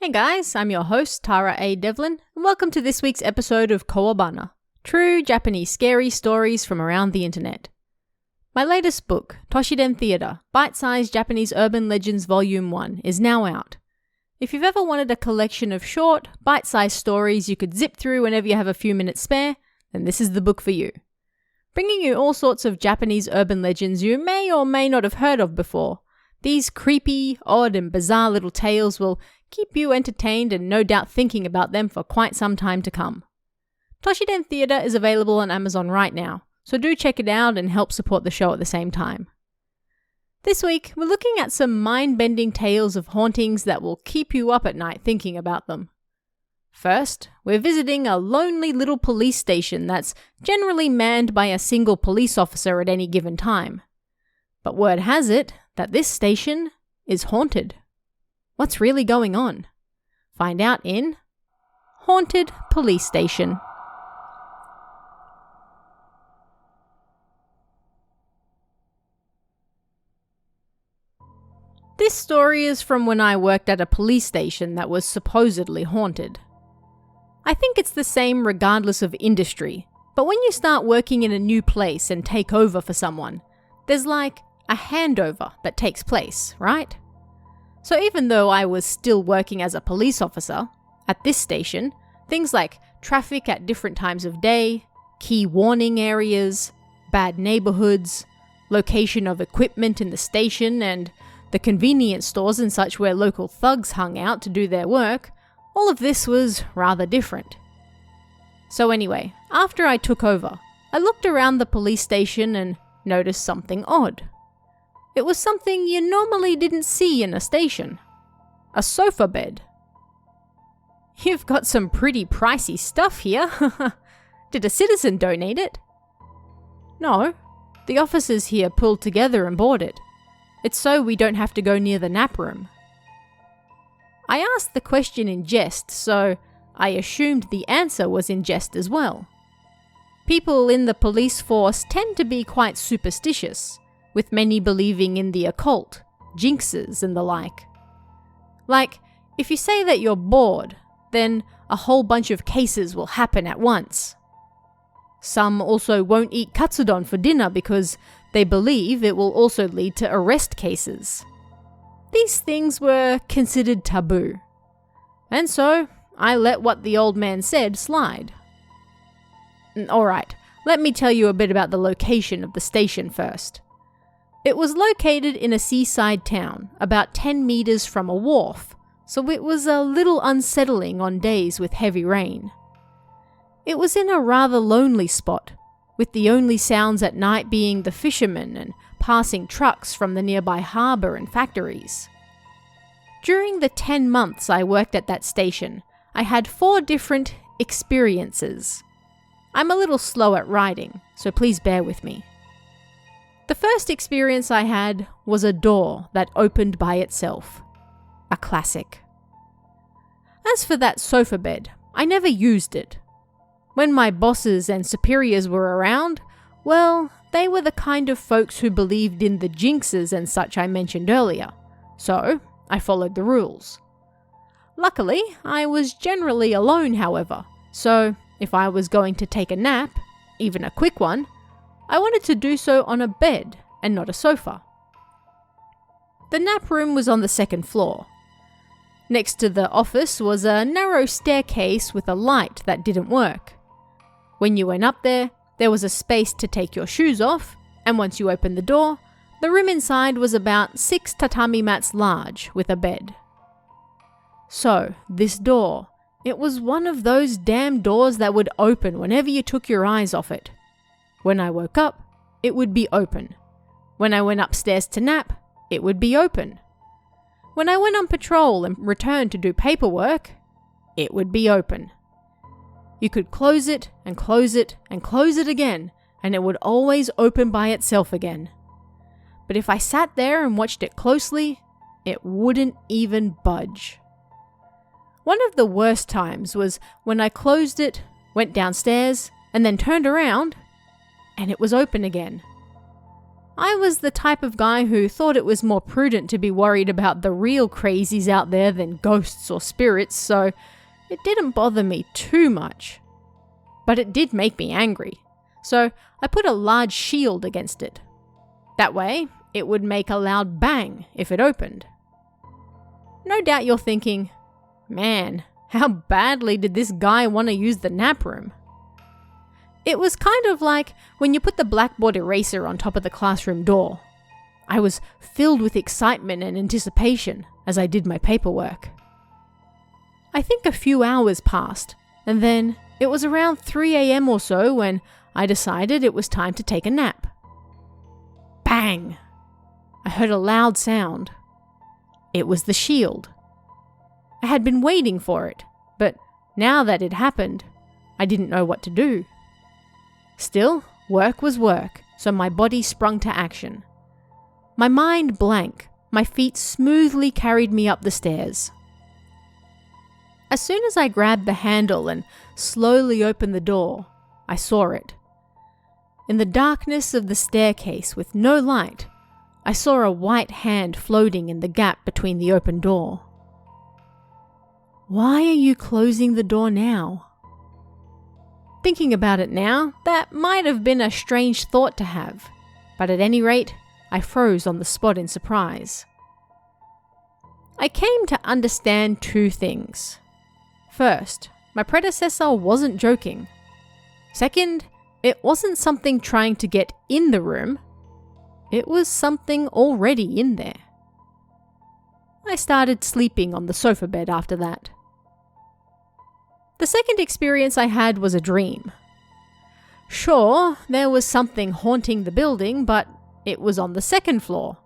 Hey guys, I'm your host, Tara A. Devlin, and welcome to this week's episode of Kowabana, true Japanese scary stories from around the internet. My latest book, Toshiden Theater, Bite-Sized Japanese Urban Legends Volume 1, is now out. If you've ever wanted a collection of short, bite-sized stories you could zip through whenever you have a few minutes spare, then this is the book for you. Bringing you all sorts of Japanese urban legends you may or may not have heard of before, these creepy, odd and bizarre little tales will keep you entertained and no doubt thinking about them for quite some time to come. Toshiden Theater is available on Amazon right now, so do check it out and help support the show at the same time. This week, we're looking at some mind-bending tales of hauntings that will keep you up at night thinking about them. First, we're visiting a lonely little police station that's generally manned by a single police officer at any given time. But word has it that this station is haunted. What's really going on? Find out in Haunted Police Station. This story is from when I worked at a police station that was supposedly haunted. I think it's the same regardless of industry, but when you start working in a new place and take over for someone, there's like a handover that takes place, right? So even though I was still working as a police officer, at this station, things like traffic at different times of day, key warning areas, bad neighborhoods, location of equipment in the station, and the convenience stores and such where local thugs hung out to do their work, all of this was rather different. So anyway, after I took over, I looked around the police station and noticed something odd. It was something you normally didn't see in a station. A sofa bed. You've got some pretty pricey stuff here. Did a citizen donate it? No, the officers here pulled together and bought it. It's so we don't have to go near the nap room. I asked the question in jest, so I assumed the answer was in jest as well. People in the police force tend to be quite superstitious, with many believing in the occult, jinxes and the like. Like, if you say that you're bored, then a whole bunch of cases will happen at once. Some also won't eat katsudon for dinner because they believe it will also lead to arrest cases. These things were considered taboo. And so, I let what the old man said slide. Alright, let me tell you a bit about the location of the station first. It was located in a seaside town, about 10 meters from a wharf, so it was a little unsettling on days with heavy rain. It was in a rather lonely spot, with the only sounds at night being the fishermen and passing trucks from the nearby harbour and factories. During the 10 months I worked at that station, I had 4 different experiences. I'm a little slow at writing, so please bear with me. The first experience I had was a door that opened by itself. A classic. As for that sofa bed, I never used it. When my bosses and superiors were around, well, they were the kind of folks who believed in the jinxes and such I mentioned earlier, so I followed the rules. Luckily, I was generally alone, however, so if I was going to take a nap, even a quick one, I wanted to do so on a bed and not a sofa. The nap room was on the 2nd floor. Next to the office was a narrow staircase with a light that didn't work. When you went up there was a space to take your shoes off, and once you opened the door, the room inside was about 6 tatami mats large with a bed. So, this door, it was one of those damn doors that would open whenever you took your eyes off it. When I woke up, it would be open. When I went upstairs to nap, it would be open. When I went on patrol and returned to do paperwork, it would be open. You could close it and close it and close it again, and it would always open by itself again. But if I sat there and watched it closely, it wouldn't even budge. One of the worst times was when I closed it, went downstairs, and then turned around, and it was open again. I was the type of guy who thought it was more prudent to be worried about the real crazies out there than ghosts or spirits, so it didn't bother me too much. But it did make me angry, so I put a large shield against it. That way, it would make a loud bang if it opened. No doubt you're thinking, man, how badly did this guy want to use the nap room? It was kind of like when you put the blackboard eraser on top of the classroom door. I was filled with excitement and anticipation as I did my paperwork. I think a few hours passed, and then it was around 3 a.m. or so when I decided it was time to take a nap. Bang! I heard a loud sound. It was the shield. I had been waiting for it, but now that it happened, I didn't know what to do. Still, work was work, so my body sprung to action. My mind blank, my feet smoothly carried me up the stairs. As soon as I grabbed the handle and slowly opened the door, I saw it. In the darkness of the staircase with no light, I saw a white hand floating in the gap between the open door. Why are you closing the door now? Thinking about it now, that might have been a strange thought to have, but at any rate, I froze on the spot in surprise. I came to understand two things. First, my predecessor wasn't joking. Second, it wasn't something trying to get in the room. It was something already in there. I started sleeping on the sofa bed after that. The second experience I had was a dream. Sure, there was something haunting the building, but it was on the second floor.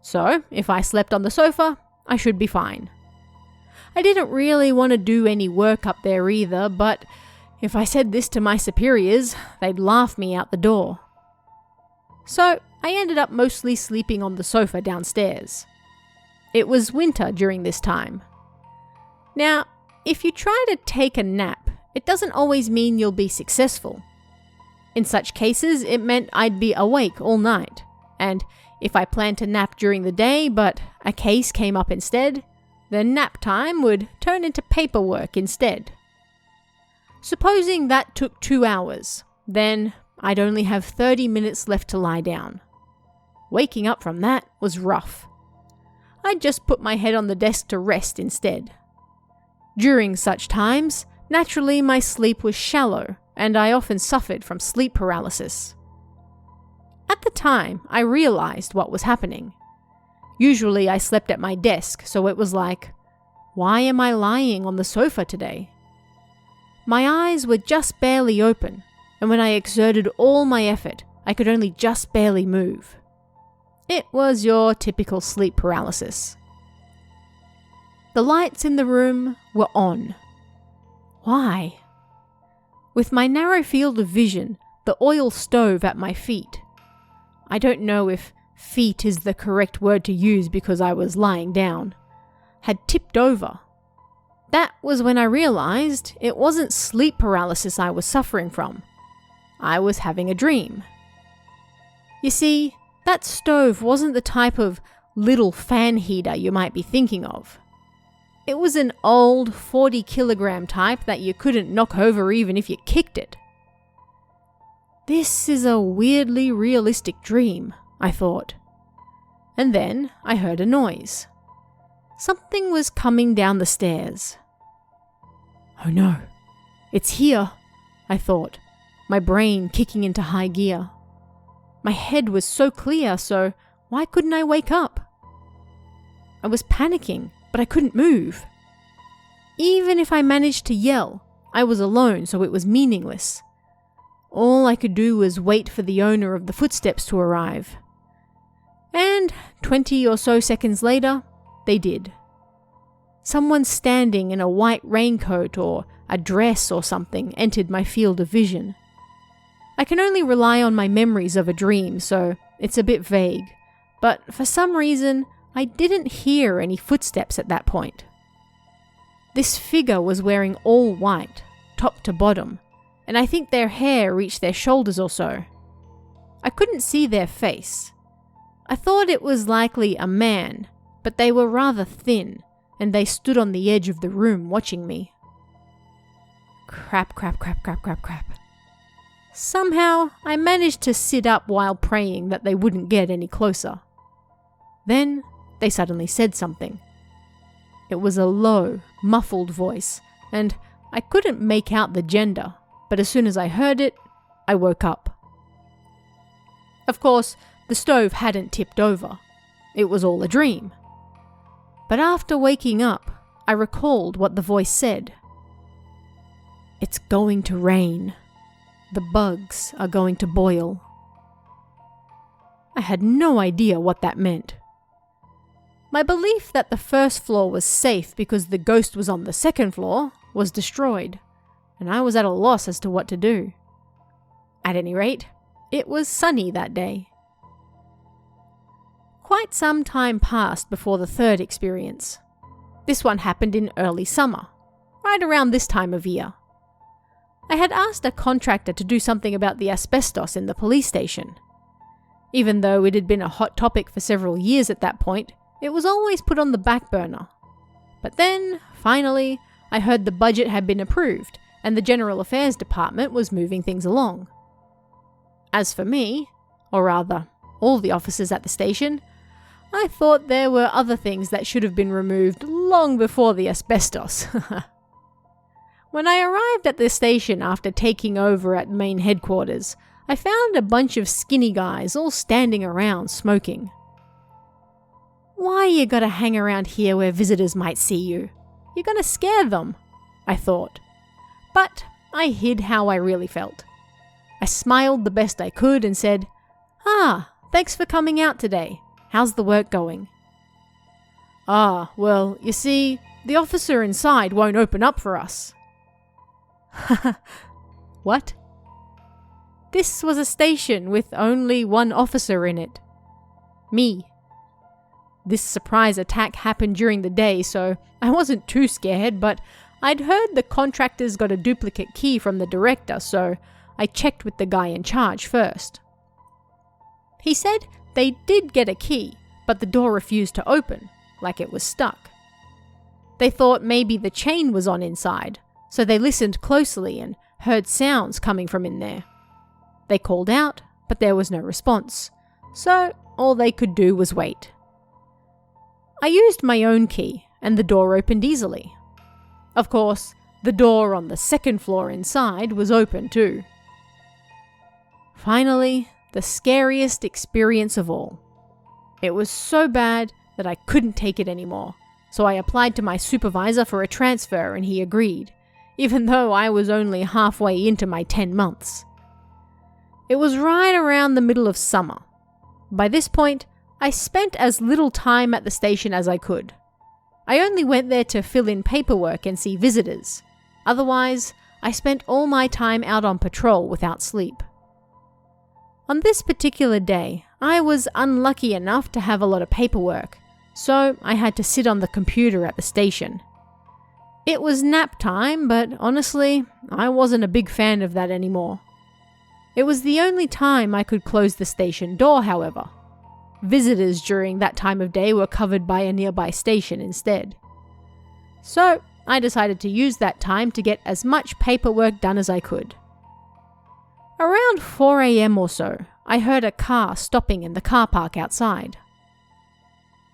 So, if I slept on the sofa, I should be fine. I didn't really want to do any work up there either, but if I said this to my superiors, they'd laugh me out the door. So, I ended up mostly sleeping on the sofa downstairs. It was winter during this time. Now, if you try to take a nap, it doesn't always mean you'll be successful. In such cases, it meant I'd be awake all night, and if I planned to nap during the day but a case came up instead, then nap time would turn into paperwork instead. Supposing that took 2 hours, then I'd only have 30 minutes left to lie down. Waking up from that was rough. I'd just put my head on the desk to rest instead. During such times, naturally my sleep was shallow, and I often suffered from sleep paralysis. At the time, I realized what was happening. Usually I slept at my desk, so it was like, why am I lying on the sofa today? My eyes were just barely open, and when I exerted all my effort, I could only just barely move. It was your typical sleep paralysis. The lights in the room were on. Why? With my narrow field of vision, the oil stove at my feet. I don't know if feet is the correct word to use because I was lying down, had tipped over. That was when I realized it wasn't sleep paralysis I was suffering from. I was having a dream. You see, that stove wasn't the type of little fan heater you might be thinking of. It was an old 40-kilogram type that you couldn't knock over even if you kicked it. This is a weirdly realistic dream, I thought. And then I heard a noise. Something was coming down the stairs. Oh no, it's here, I thought, my brain kicking into high gear. My head was so clear, so why couldn't I wake up? I was panicking, but I couldn't move. Even if I managed to yell, I was alone, so it was meaningless. All I could do was wait for the owner of the footsteps to arrive. And 20 or so seconds later, they did. Someone standing in a white raincoat or a dress or something entered my field of vision. I can only rely on my memories of a dream, so it's a bit vague, but for some reason, I didn't hear any footsteps at that point. This figure was wearing all white, top to bottom, and I think their hair reached their shoulders or so. I couldn't see their face, I thought it was likely a man, but they were rather thin, and they stood on the edge of the room watching me. Crap. Somehow, I managed to sit up while praying that they wouldn't get any closer. Then, they suddenly said something. It was a low, muffled voice, and I couldn't make out the gender, but as soon as I heard it, I woke up. Of course, the stove hadn't tipped over. It was all a dream. But after waking up, I recalled what the voice said. It's going to rain. The bugs are going to boil. I had no idea what that meant. My belief that the first floor was safe because the ghost was on the second floor was destroyed, and I was at a loss as to what to do. At any rate, it was sunny that day. Quite some time passed before the third experience. This one happened in early summer, right around this time of year. I had asked a contractor to do something about the asbestos in the police station. Even though it had been a hot topic for several years at that point, it was always put on the back burner. But then, finally, I heard the budget had been approved and the General Affairs Department was moving things along. As for me, or rather, all the officers at the station, I thought there were other things that should have been removed long before the asbestos. When I arrived at the station after taking over at main headquarters, I found a bunch of skinny guys all standing around smoking. Why you gotta hang around here where visitors might see you? You're gonna scare them, I thought. But I hid how I really felt. I smiled the best I could and said, thanks for coming out today. How's the work going? Well, you see, the officer inside won't open up for us. What? This was a station with only one officer in it. Me. This surprise attack happened during the day, so I wasn't too scared, but I'd heard the contractors got a duplicate key from the director, so I checked with the guy in charge first. He said they did get a key, but the door refused to open, like it was stuck. They thought maybe the chain was on inside, so they listened closely and heard sounds coming from in there. They called out, but there was no response, so all they could do was wait. I used my own key, and the door opened easily. Of course, the door on the second floor inside was open too. Finally, the scariest experience of all. It was so bad that I couldn't take it anymore, so I applied to my supervisor for a transfer and he agreed, even though I was only halfway into my 10 months. It was right around the middle of summer. By this point, I spent as little time at the station as I could. I only went there to fill in paperwork and see visitors. Otherwise, I spent all my time out on patrol without sleep. On this particular day, I was unlucky enough to have a lot of paperwork, so I had to sit on the computer at the station. It was nap time, but honestly, I wasn't a big fan of that anymore. It was the only time I could close the station door, however. Visitors during that time of day were covered by a nearby station instead. So, I decided to use that time to get as much paperwork done as I could. Around 4 a.m. or so, I heard a car stopping in the car park outside.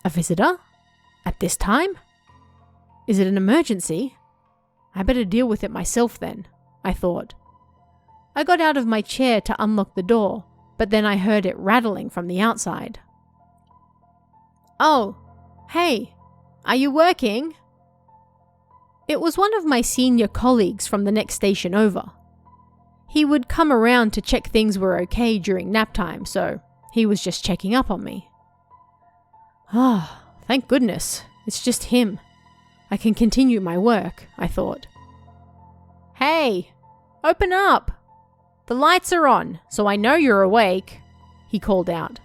A visitor? At this time? Is it an emergency? I better deal with it myself then, I thought. I got out of my chair to unlock the door, but then I heard it rattling from the outside. Oh, hey, are you working? It was one of my senior colleagues from the next station over. He would come around to check things were okay during nap time, so he was just checking up on me. Thank goodness, it's just him. I can continue my work, I thought. Hey, open up! The lights are on, so I know you're awake, he called out.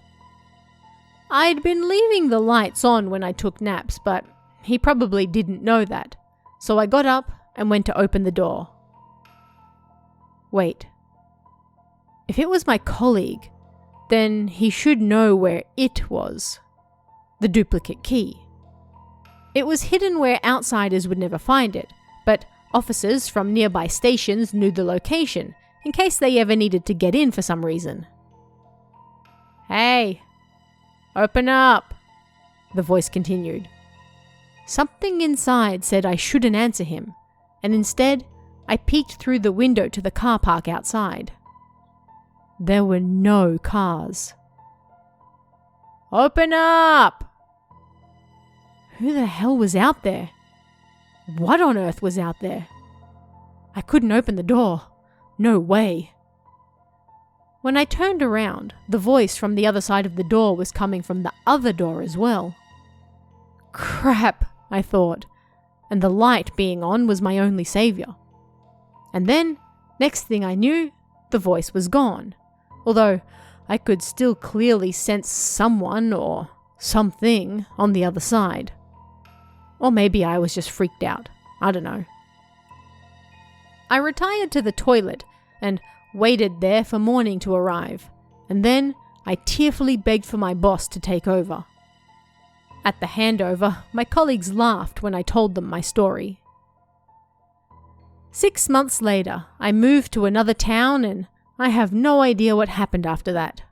I'd been leaving the lights on when I took naps, but he probably didn't know that, so I got up and went to open the door. Wait. If it was my colleague, then he should know where it was. The duplicate key. It was hidden where outsiders would never find it, but officers from nearby stations knew the location, in case they ever needed to get in for some reason. "Hey, open up," the voice continued. Something inside said I shouldn't answer him, and instead, I peeked through the window to the car park outside. There were no cars. "Open up!" Who the hell was out there? What on earth was out there? I couldn't open the door. No way. When I turned around, the voice from the other side of the door was coming from the other door as well. Crap, I thought, and the light being on was my only savior. And then, next thing I knew, the voice was gone, although I could still clearly sense someone or something on the other side. Or maybe I was just freaked out. I don't know. I retired to the toilet and waited there for morning to arrive, and then I tearfully begged for my boss to take over. At the handover, my colleagues laughed when I told them my story. 6 months later, I moved to another town and I have no idea what happened after that.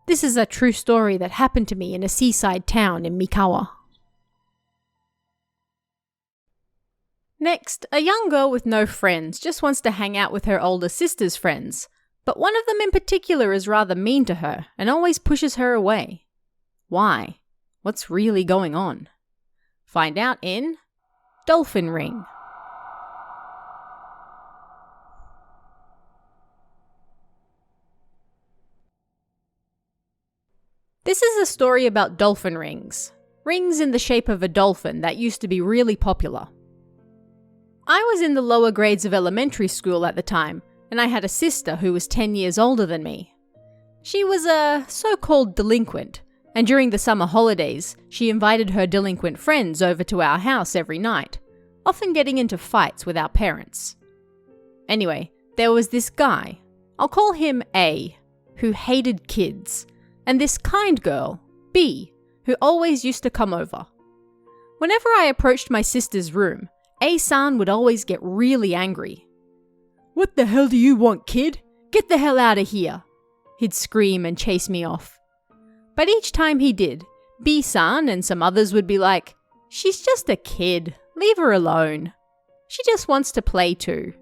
This is a true story that happened to me in a seaside town in Mikawa. Next, a young girl with no friends just wants to hang out with her older sister's friends, but one of them in particular is rather mean to her and always pushes her away. Why? What's really going on? Find out in Dolphin Ring. This is a story about dolphin rings. Rings in the shape of a dolphin that used to be really popular. I was in the lower grades of elementary school at the time, and I had a sister who was 10 years older than me. She was a so-called delinquent, and during the summer holidays, she invited her delinquent friends over to our house every night, often getting into fights with our parents. Anyway, there was this guy, I'll call him A, who hated kids, and this kind girl, B, who always used to come over. Whenever I approached my sister's room, A-san would always get really angry. "What the hell do you want, kid? Get the hell out of here!" He'd scream and chase me off. But each time he did, B-san and some others would be like, "She's just a kid, leave her alone. She just wants to play too."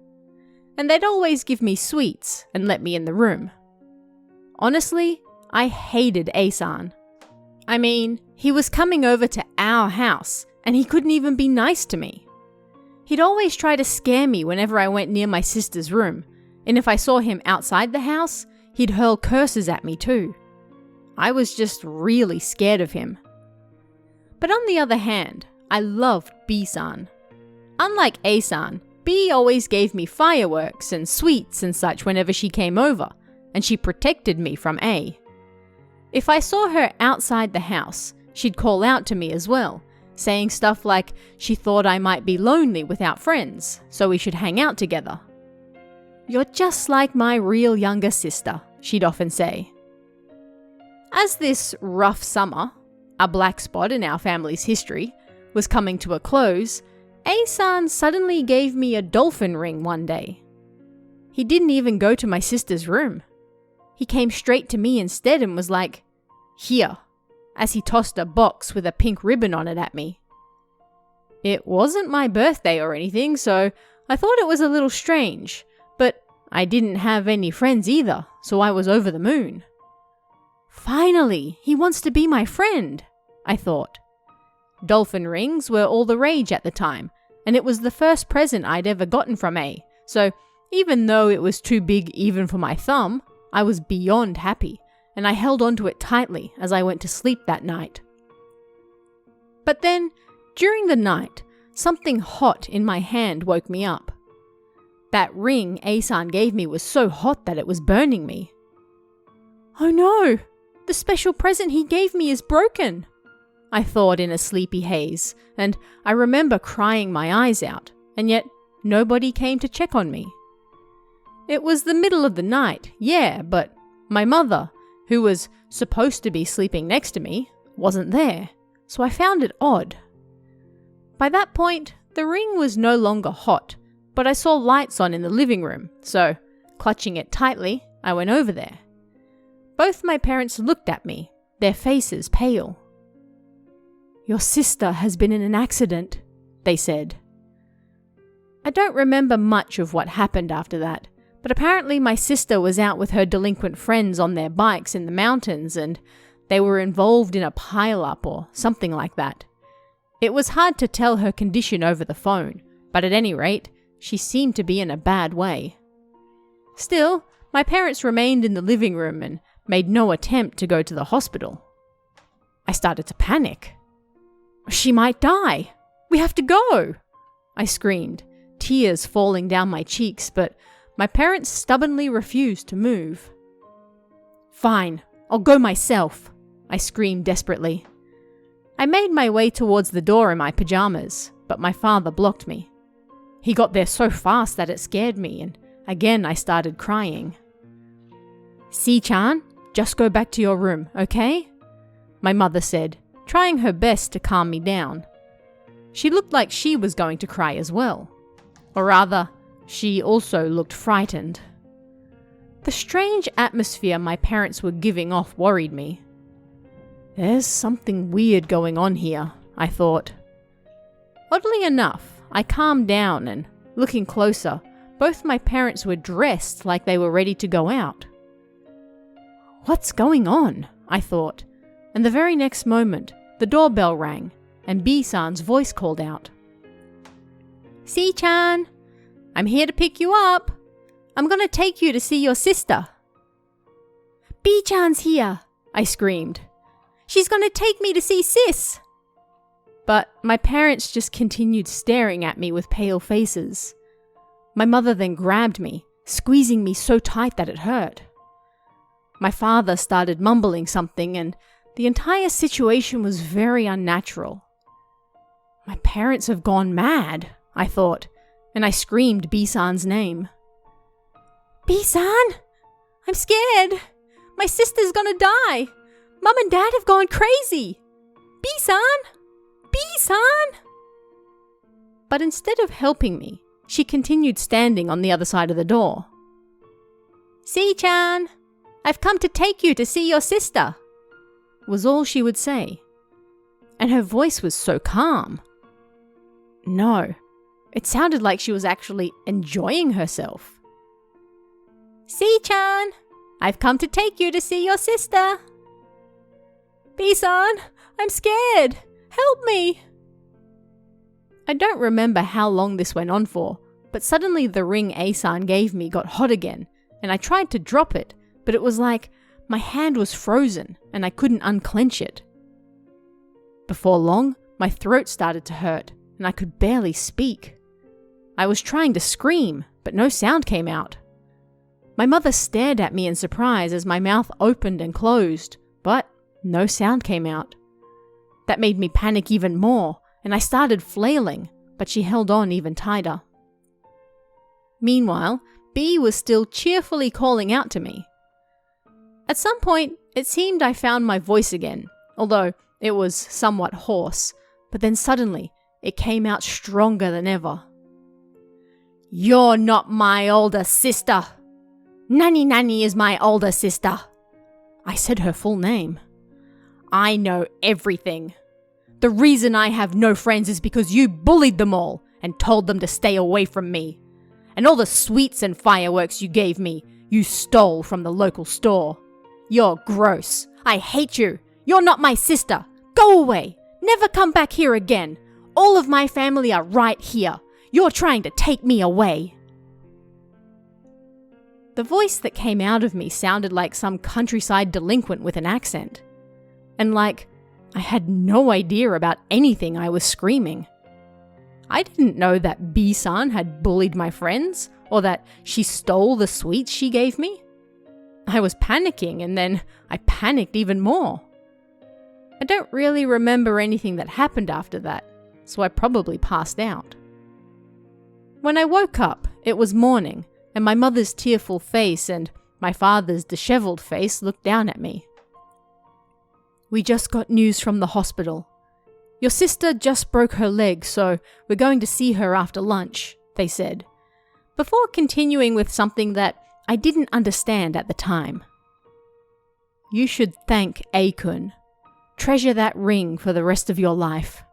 And they'd always give me sweets and let me in the room. Honestly, I hated A-san. I mean, he was coming over to our house and he couldn't even be nice to me. He'd always try to scare me whenever I went near my sister's room, and if I saw him outside the house, he'd hurl curses at me too. I was just really scared of him. But on the other hand, I loved B-san. Unlike A-san, B always gave me fireworks and sweets and such whenever she came over, and she protected me from A. If I saw her outside the house, she'd call out to me as well, saying stuff like she thought I might be lonely without friends, so we should hang out together. "You're just like my real younger sister," she'd often say. As this rough summer, a black spot in our family's history, was coming to a close, A-san suddenly gave me a dolphin ring one day. He didn't even go to my sister's room. He came straight to me instead and was like, "Here," as he tossed a box with a pink ribbon on it at me. It wasn't my birthday or anything, so I thought it was a little strange, but I didn't have any friends either, so I was over the moon. Finally, he wants to be my friend, I thought. Dolphin rings were all the rage at the time, and it was the first present I'd ever gotten from A, so even though it was too big even for my thumb, I was beyond happy, and I held onto it tightly as I went to sleep that night. But then, during the night, something hot in my hand woke me up. That ring A-san gave me was so hot that it was burning me. "Oh no! The special present he gave me is broken!" I thought in a sleepy haze, and I remember crying my eyes out, and yet nobody came to check on me. It was the middle of the night, yeah, but my mother, who was supposed to be sleeping next to me, wasn't there, so I found it odd. By that point, the ring was no longer hot, but I saw lights on in the living room, so, clutching it tightly, I went over there. Both my parents looked at me, their faces pale. "Your sister has been in an accident," they said. I don't remember much of what happened after that, but apparently my sister was out with her delinquent friends on their bikes in the mountains and they were involved in a pile-up or something like that. It was hard to tell her condition over the phone, but at any rate, she seemed to be in a bad way. Still, my parents remained in the living room and made no attempt to go to the hospital. I started to panic. "She might die! We have to go!" I screamed, tears falling down my cheeks, but my parents stubbornly refused to move. "Fine, I'll go myself," I screamed desperately. I made my way towards the door in my pajamas, but my father blocked me. He got there so fast that it scared me, and again I started crying. "Si-chan, just go back to your room, okay?" my mother said, trying her best to calm me down. She looked like she was going to cry as well. Or rather, she also looked frightened. The strange atmosphere my parents were giving off worried me. There's something weird going on here, I thought. Oddly enough, I calmed down and, looking closer, both my parents were dressed like they were ready to go out. What's going on? I thought, and the very next moment, the doorbell rang and B-san's voice called out. "Si-chan, I'm here to pick you up. I'm gonna take you to see your sister." "B-chan's here," I screamed. "She's gonna take me to see sis." But my parents just continued staring at me with pale faces. My mother then grabbed me, squeezing me so tight that it hurt. My father started mumbling something and the entire situation was very unnatural. My parents have gone mad, I thought, and I screamed B-san's name. "B-san! I'm scared! My sister's gonna die! Mum and Dad have gone crazy! B-san! B-san!" But instead of helping me, she continued standing on the other side of the door. "Si-chan, I've come to take you to see your sister," was all she would say. And her voice was so calm. No, it sounded like she was actually enjoying herself. "Si-chan, I've come to take you to see your sister." "B-san, I'm scared. Help me." I don't remember how long this went on for, but suddenly the ring A-san gave me got hot again, and I tried to drop it, but it was like my hand was frozen and I couldn't unclench it. Before long, my throat started to hurt and I could barely speak. I was trying to scream, but no sound came out. My mother stared at me in surprise as my mouth opened and closed, but no sound came out. That made me panic even more, and I started flailing, but she held on even tighter. Meanwhile, B was still cheerfully calling out to me. At some point, it seemed I found my voice again, although it was somewhat hoarse, but then suddenly, it came out stronger than ever. "You're not my older sister. Nani is my older sister." I said her full name. "I know everything. The reason I have no friends is because you bullied them all and told them to stay away from me. And all the sweets and fireworks you gave me, you stole from the local store. You're gross. I hate you. You're not my sister. Go away. Never come back here again. All of my family are right here. You're trying to take me away." The voice that came out of me sounded like some countryside delinquent with an accent. And like, I had no idea about anything I was screaming. I didn't know that B-san had bullied my friends, or that she stole the sweets she gave me. I was panicking, and then I panicked even more. I don't really remember anything that happened after that, so I probably passed out. When I woke up, it was morning, and my mother's tearful face and My father's disheveled face looked down at me. "We just got news from the hospital. Your sister just broke her leg, so we're going to see her after lunch," they said, before continuing with something that I didn't understand at the time. "You should thank A-kun. Treasure that ring for the rest of your life."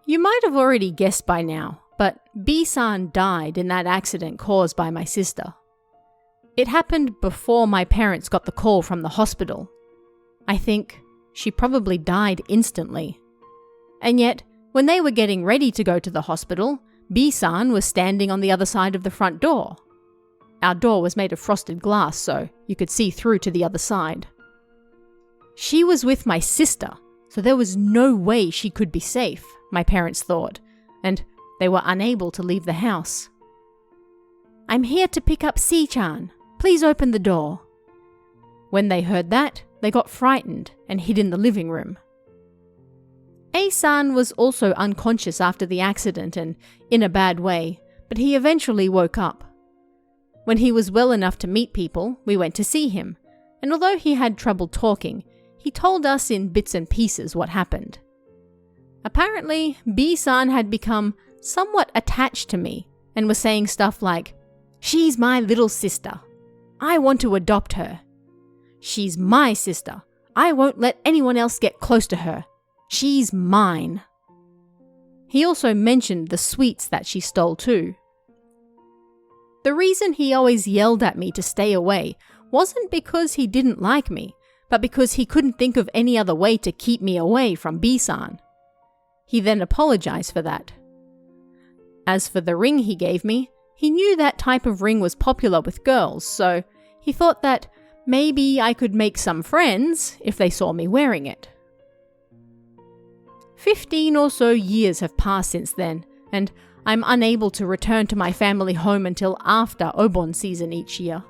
You might have already guessed by now, but B-san died in that accident caused by my sister. It happened before my parents got the call from the hospital. I think she probably died instantly. And yet, when they were getting ready to go to the hospital, B-san was standing on the other side of the front door. Our door was made of frosted glass, so you could see through to the other side. She was with my sister, so there was no way she could be safe, my parents thought, and they were unable to leave the house. "I'm here to pick up C-chan. Please open the door." When they heard that, they got frightened and hid in the living room. A-san was also unconscious after the accident and in a bad way, but he eventually woke up. When he was well enough to meet people, we went to see him, and although he had trouble talking, he told us in bits and pieces what happened. Apparently, B-san had become somewhat attached to me and was saying stuff like, "She's my little sister. I want to adopt her. She's my sister. I won't let anyone else get close to her. She's mine." He also mentioned the sweets that she stole too. The reason he always yelled at me to stay away wasn't because he didn't like me, but because he couldn't think of any other way to keep me away from B-san. He then apologized for that. As for the ring he gave me, he knew that type of ring was popular with girls, so he thought that maybe I could make some friends if they saw me wearing it. 15 or so years have passed since then, and I'm unable to return to my family home until after Obon season each year.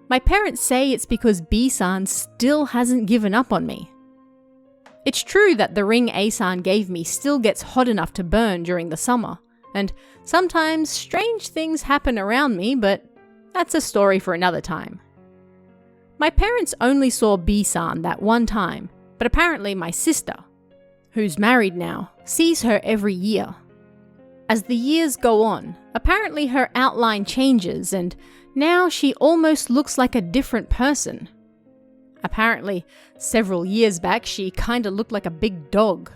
My parents say it's because B-san still hasn't given up on me. It's true that the ring A-san gave me still gets hot enough to burn during the summer, and sometimes strange things happen around me, but that's a story for another time. My parents only saw B-san that one time, but apparently my sister, who's married now, sees her every year. As the years go on, apparently her outline changes and now she almost looks like a different person. Apparently, several years back she kinda looked like a big dog.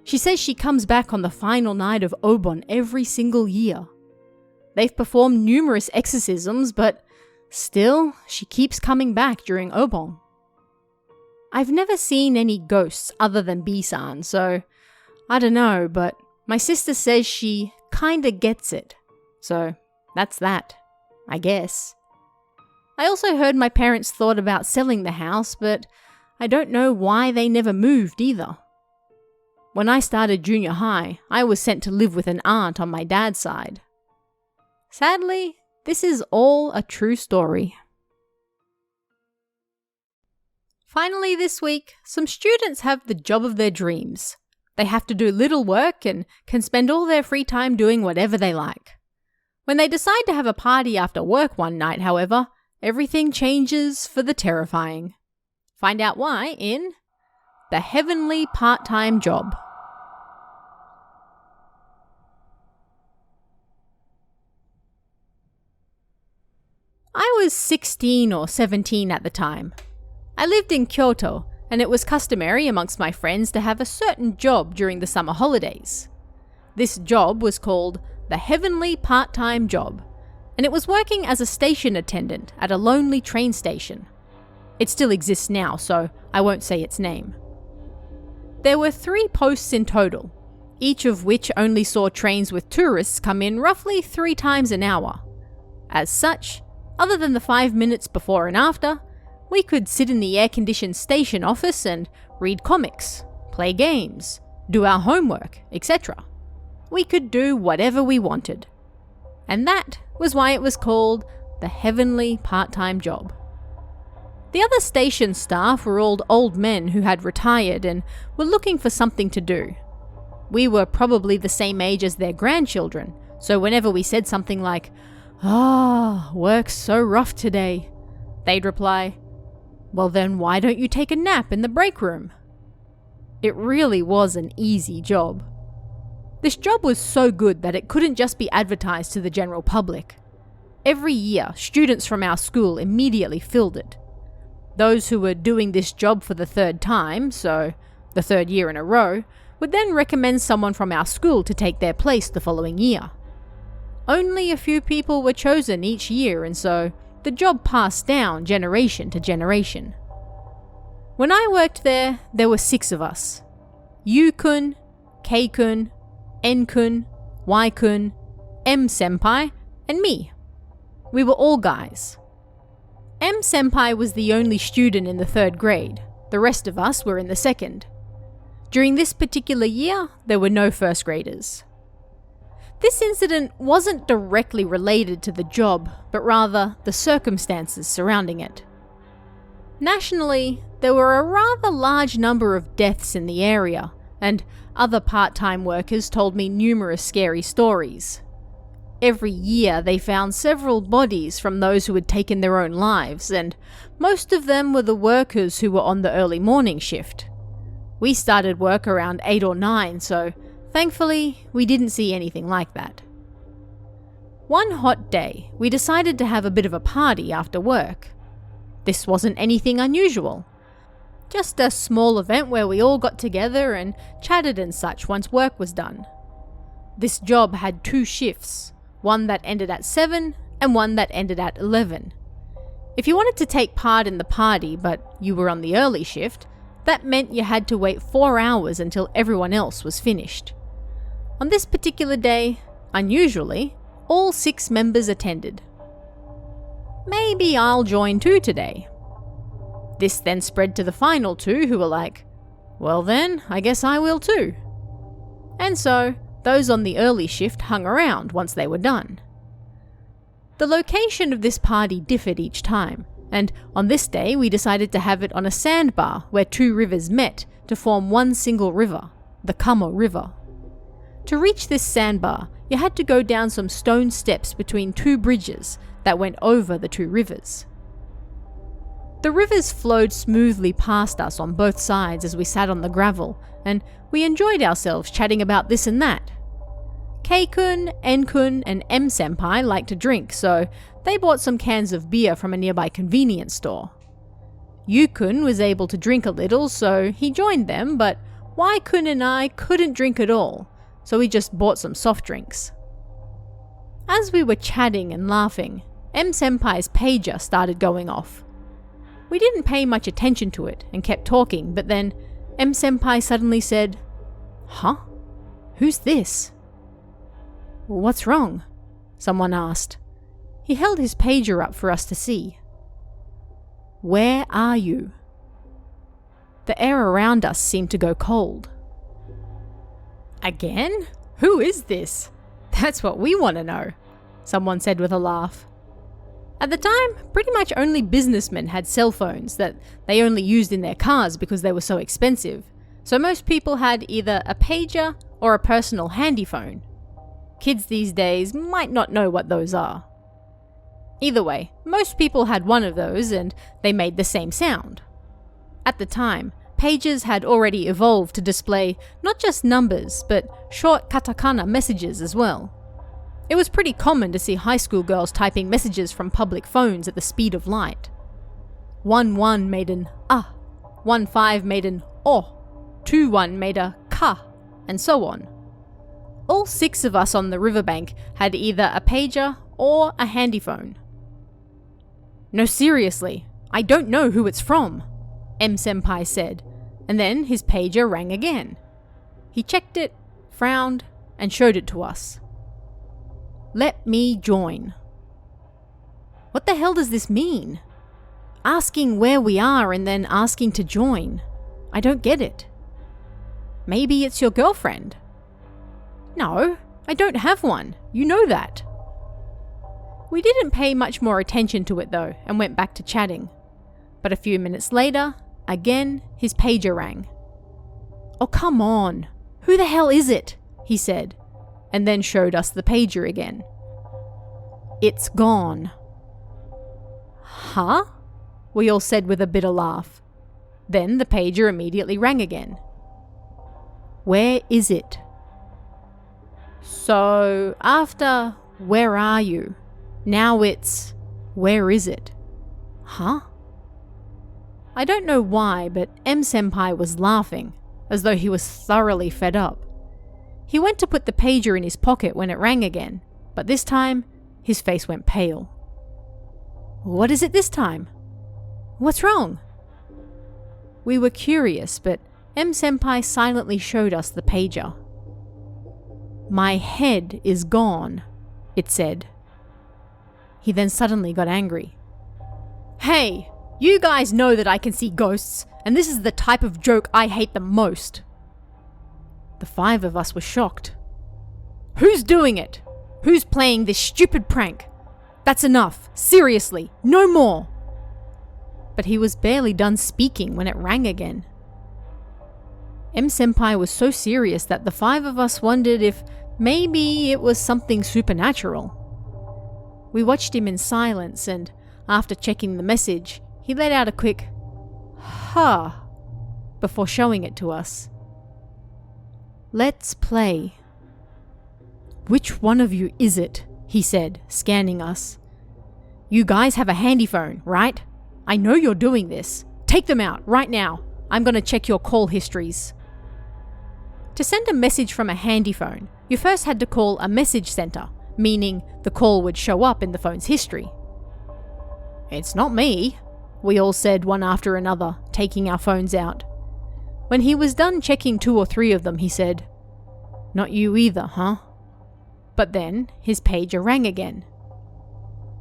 She says she comes back on the final night of Obon every single year. They've performed numerous exorcisms, but still, she keeps coming back during Obon. I've never seen any ghosts other than B-san, so I don't know, but my sister says she kinda gets it. So that's that, I guess. I also heard my parents thought about selling the house, but I don't know why they never moved either. When I started junior high, I was sent to live with an aunt on my dad's side. Sadly, this is all a true story. Finally this week, some students have the job of their dreams. They have to do little work and can spend all their free time doing whatever they like. When they decide to have a party after work one night, however, everything changes for the terrifying. Find out why in The Heavenly Part-Time Job. I was 16 or 17 at the time. I lived in Kyoto, and it was customary amongst my friends to have a certain job during the summer holidays. This job was called the Heavenly Part-Time Job, and it was working as a station attendant at a lonely train station. It still exists now, so I won't say its name. There were 3 posts in total, each of which only saw trains with tourists come in roughly 3 times an hour. As such, other than the 5 minutes before and after, we could sit in the air-conditioned station office and read comics, play games, do our homework, etc. We could do whatever we wanted. And that was why it was called the Heavenly Part-Time Job. The other station staff were all old men who had retired and were looking for something to do. We were probably the same age as their grandchildren, so whenever we said something like, Work's so rough today," they'd reply. "Well then why don't you take a nap in the break room?" It really was an easy job. This job was so good that it couldn't just be advertised to the general public. Every year, students from our school immediately filled it. Those who were doing this job for the third time, so the third year in a row, would then recommend someone from our school to take their place the following year. Only a few people were chosen each year, and so the job passed down generation to generation. When I worked there were 6 of us. U-kun, K-kun, N-kun, Y-kun, M-senpai, and me. We were all guys. M-senpai was the only student in the 3rd grade. The rest of us were in the 2nd. During this particular year, there were no 1st graders. This incident wasn't directly related to the job, but rather the circumstances surrounding it. Nationally, there were a rather large number of deaths in the area, and other part-time workers told me numerous scary stories. Every year they found several bodies from those who had taken their own lives, and most of them were the workers who were on the early morning shift. We started work around 8 or 9, so thankfully we didn't see anything like that. One hot day, we decided to have a bit of a party after work. This wasn't anything unusual. Just a small event where we all got together and chatted and such once work was done. This job had 2 shifts, one that ended at 7 and one that ended at 11. If you wanted to take part in the party but you were on the early shift, that meant you had to wait 4 hours until everyone else was finished. On this particular day, unusually, all 6 members attended. Maybe I'll join too today. This then spread to the final 2 who were like, well then, I guess I will too. And so, those on the early shift hung around once they were done. The location of this party differed each time, and on this day we decided to have it on a sandbar where 2 rivers met to form one single river, the Kamo River. To reach this sandbar, you had to go down some stone steps between 2 bridges that went over the 2 rivers. The rivers flowed smoothly past us on both sides as we sat on the gravel, and we enjoyed ourselves chatting about this and that. K-kun, N-kun, and M-senpai liked to drink, so they bought some cans of beer from a nearby convenience store. U-kun was able to drink a little, so he joined them, but Y-kun and I couldn't drink at all, so we just bought some soft drinks. As we were chatting and laughing, M-senpai's pager started going off. We didn't pay much attention to it and kept talking, but then M-senpai suddenly said, "Huh? Who's this?" "What's wrong?" someone asked. He held his pager up for us to see. "Where are you?" The air around us seemed to go cold. "Again? Who is this? That's what we want to know," someone said with a laugh. At the time, pretty much only businessmen had cell phones that they only used in their cars because they were so expensive, so most people had either a pager or a personal handy phone. Kids these days might not know what those are. Either way, most people had one of those and they made the same sound. At the time, pagers had already evolved to display not just numbers, but short katakana messages as well. It was pretty common to see high school girls typing messages from public phones at the speed of light. 11 made an ah, 15 made an oh, 21 made a ka, and so on. All 6 of us on the riverbank had either a pager or a handy phone. "No, seriously, I don't know who it's from," M-senpai said, and then his pager rang again. He checked it, frowned, and showed it to us. "Let me join." What the hell does this mean? Asking where we are and then asking to join. I don't get it. Maybe it's your girlfriend. No, I don't have one. You know that. We didn't pay much more attention to it though and went back to chatting. But a few minutes later, again, his pager rang. "Oh, come on. Who the hell is it?" he said, and then showed us the pager again. It's gone. Huh? We all said with a bitter laugh. Then the pager immediately rang again. Where is it? So, after where are you? Now it's where is it? Huh? I don't know why, but M-senpai was laughing, as though he was thoroughly fed up. He went to put the pager in his pocket when it rang again, but this time, his face went pale. What is it this time? What's wrong? We were curious, but M-senpai silently showed us the pager. My head is gone, it said. He then suddenly got angry. Hey, you guys know that I can see ghosts, and this is the type of joke I hate the most. The 5 of us were shocked. Who's doing it? Who's playing this stupid prank? That's enough. Seriously, no more. But he was barely done speaking when it rang again. M-senpai was so serious that the 5 of us wondered if maybe it was something supernatural. We watched him in silence, and after checking the message, he let out a quick "huh" before showing it to us. Let's play. Which one of you is it? He said, scanning us. You guys have a handy phone, right? I know you're doing this. Take them out right now. I'm going to check your call histories. To send a message from a handy phone, you first had to call a message center, meaning the call would show up in the phone's history. It's not me, we all said one after another, taking our phones out. When he was done checking 2 or 3 of them, he said, Not you either, huh? But then his pager rang again.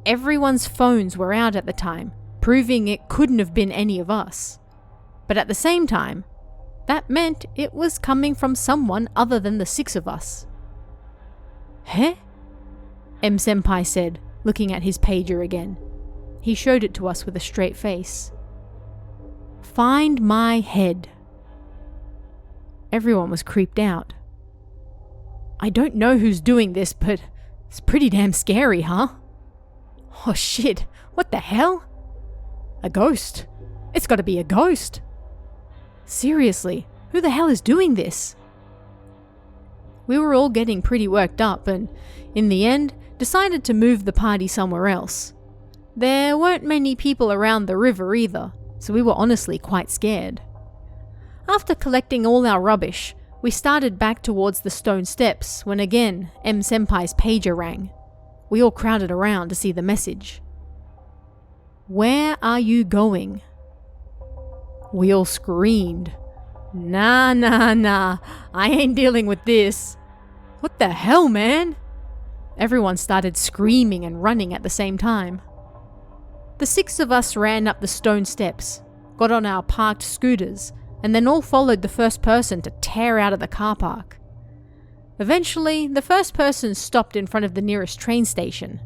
Everyone's phones were out at the time, proving it couldn't have been any of us. But at the same time, that meant it was coming from someone other than the 6 of us. Heh? M-senpai said, looking at his pager again. He showed it to us with a straight face. Find my head. Everyone was creeped out. I don't know who's doing this, but it's pretty damn scary, huh? Oh shit, what the hell? A ghost. It's gotta be a ghost. Seriously, who the hell is doing this? We were all getting pretty worked up and, in the end, decided to move the party somewhere else. There weren't many people around the river either, so we were honestly quite scared. After collecting all our rubbish, we started back towards the stone steps when again M-senpai's pager rang. We all crowded around to see the message. Where are you going? We all screamed. Nah, I ain't dealing with this. What the hell, man? Everyone started screaming and running at the same time. The 6 of us ran up the stone steps, got on our parked scooters, and then all followed the first person to tear out of the car park. Eventually, the first person stopped in front of the nearest train station.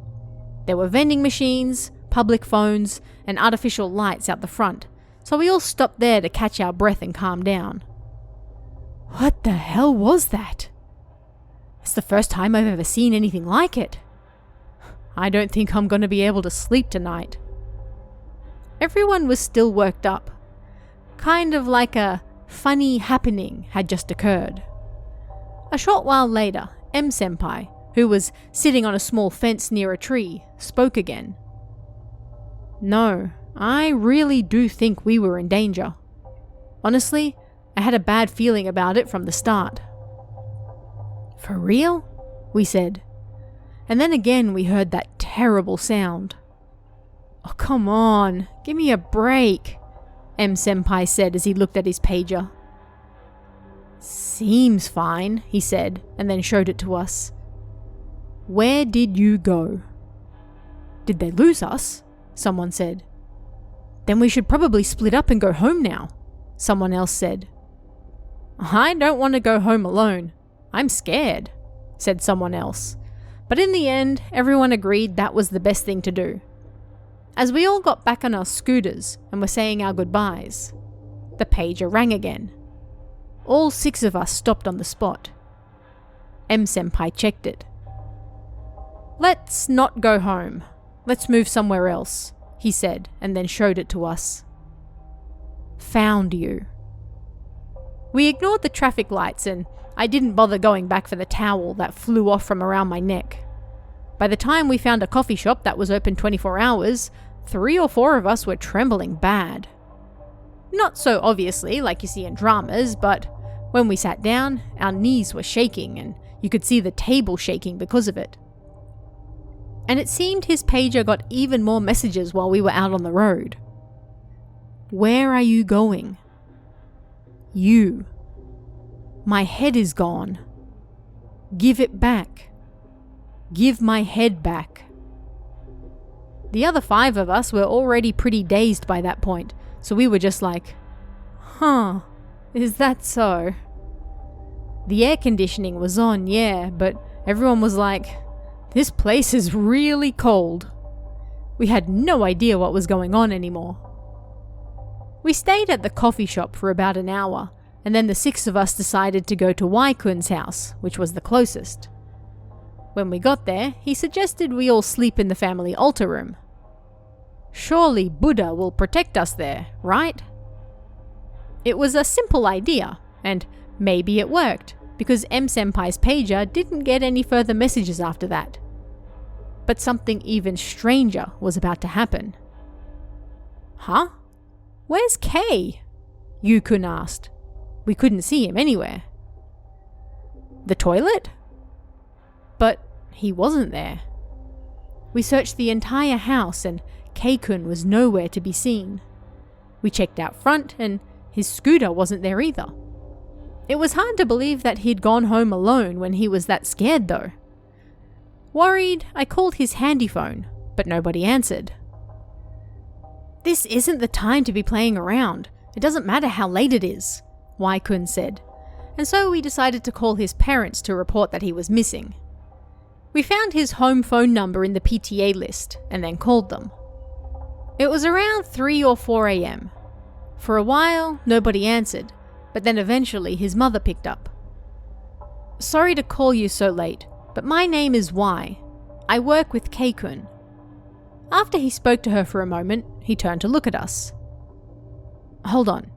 There were vending machines, public phones, and artificial lights out the front, so we all stopped there to catch our breath and calm down. What the hell was that? It's the first time I've ever seen anything like it. I don't think I'm going to be able to sleep tonight. Everyone was still worked up. Kind of like a funny happening had just occurred. A short while later, M-senpai, who was sitting on a small fence near a tree, spoke again. No, I really do think we were in danger. Honestly, I had a bad feeling about it from the start. For real? We said. And then again we heard that terrible sound. Oh, come on, give me a break, M-senpai said as he looked at his pager. Seems fine, he said, and then showed it to us. Where did you go? Did they lose us? Someone said. Then we should probably split up and go home now, someone else said. I don't want to go home alone. I'm scared, said someone else. But in the end, everyone agreed that was the best thing to do. As we all got back on our scooters and were saying our goodbyes, the pager rang again. All 6 of us stopped on the spot. M-senpai checked it. "Let's not go home. Let's move somewhere else," he said, and then showed it to us. "Found you." We ignored the traffic lights, and I didn't bother going back for the towel that flew off from around my neck. By the time we found a coffee shop that was open 24 hours, 3 or 4 of us were trembling bad. Not so obviously like you see in dramas, but when we sat down, our knees were shaking and you could see the table shaking because of it. And it seemed his pager got even more messages while we were out on the road. "Where are you going?" "You. My head is gone. Give it back. Give my head back." The other 5 of us were already pretty dazed by that point, so we were just like, "Huh, is that so?" The air conditioning was on, yeah, but everyone was like, "This place is really cold." We had no idea what was going on anymore. We stayed at the coffee shop for about an hour, and then the 6 of us decided to go to Wai-kun's house, which was the closest. When we got there, he suggested we all sleep in the family altar room. Surely Buddha will protect us there, right? It was a simple idea, and maybe it worked, because M-senpai's pager didn't get any further messages after that. But something even stranger was about to happen. "Huh? Where's Kei?" Yu-kun asked. We couldn't see him anywhere. "The toilet?" But he wasn't there. We searched the entire house and Kei-kun was nowhere to be seen. We checked out front and his scooter wasn't there either. It was hard to believe that he'd gone home alone when he was that scared though. Worried, I called his handy phone, but nobody answered. "This isn't the time to be playing around. It doesn't matter how late it is," Wai-kun said, and so we decided to call his parents to report that he was missing. We found his home phone number in the PTA list and then called them. It was around 3 or 4 a.m. For a while, nobody answered, but then eventually his mother picked up. "Sorry to call you so late, but my name is Wai. I work with Kei-kun." After he spoke to her for a moment, he turned to look at us. "Hold on.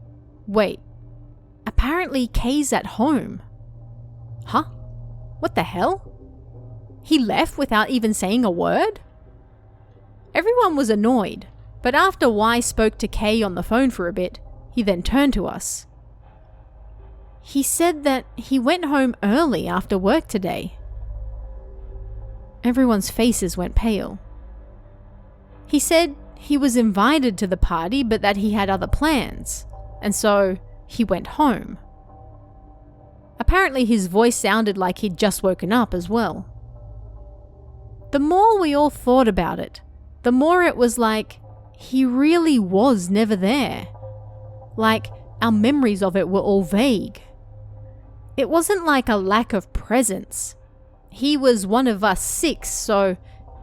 Wait. Apparently Kei's at home." "Huh? What the hell? He left without even saying a word?" Everyone was annoyed, but after Wai spoke to Kei on the phone for a bit, he then turned to us. "He said that he went home early after work today." Everyone's faces went pale. "He said he was invited to the party but that he had other plans, and so he went home." Apparently his voice sounded like he'd just woken up as well. The more we all thought about it, the more it was like he really was never there. Like our memories of it were all vague. It wasn't like a lack of presence. He was one of us 6, so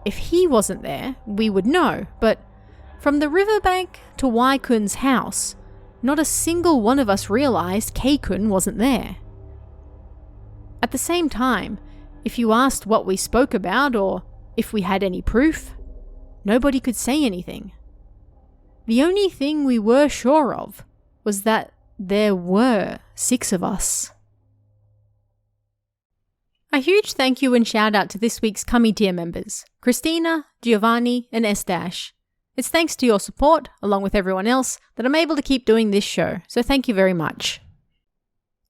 if he wasn't there, we would know, but from the riverbank to Wai-kun's house, not a single one of us realized Kei-kun wasn't there. At the same time, if you asked what we spoke about or if we had any proof, nobody could say anything. The only thing we were sure of was that there were 6 of us. A huge thank you and shout out to this week's Cummy tier members, Christina, Giovanni, and S-Dash. It's thanks to your support, along with everyone else, that I'm able to keep doing this show, so thank you very much.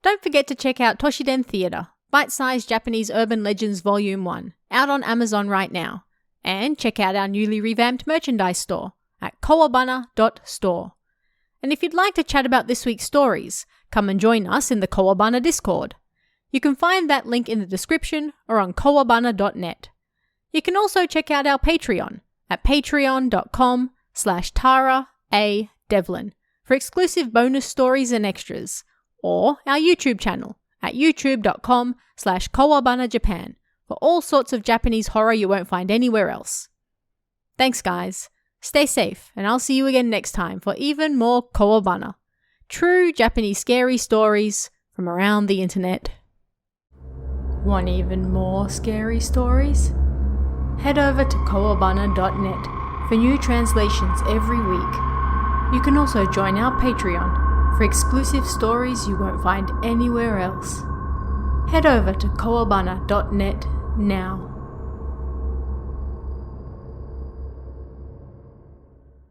Don't forget to check out Toshiden Theatre, Bite-Sized Japanese Urban Legends Volume 1, out on Amazon right now. And check out our newly revamped merchandise store at kowabana.store. And if you'd like to chat about this week's stories, come and join us in the Kowabana Discord. You can find that link in the description or on kowabana.net. You can also check out our Patreon at patreon.com/TaraADevlin for exclusive bonus stories and extras, or our YouTube channel at youtube.com/KowabanaJapan for all sorts of Japanese horror you won't find anywhere else. Thanks guys, stay safe, and I'll see you again next time for even more Kowabana, true Japanese scary stories from around the internet. Want even more scary stories? Head over to kowabana.net for new translations every week. You can also join our Patreon for exclusive stories you won't find anywhere else. Head over to kowabana.net now.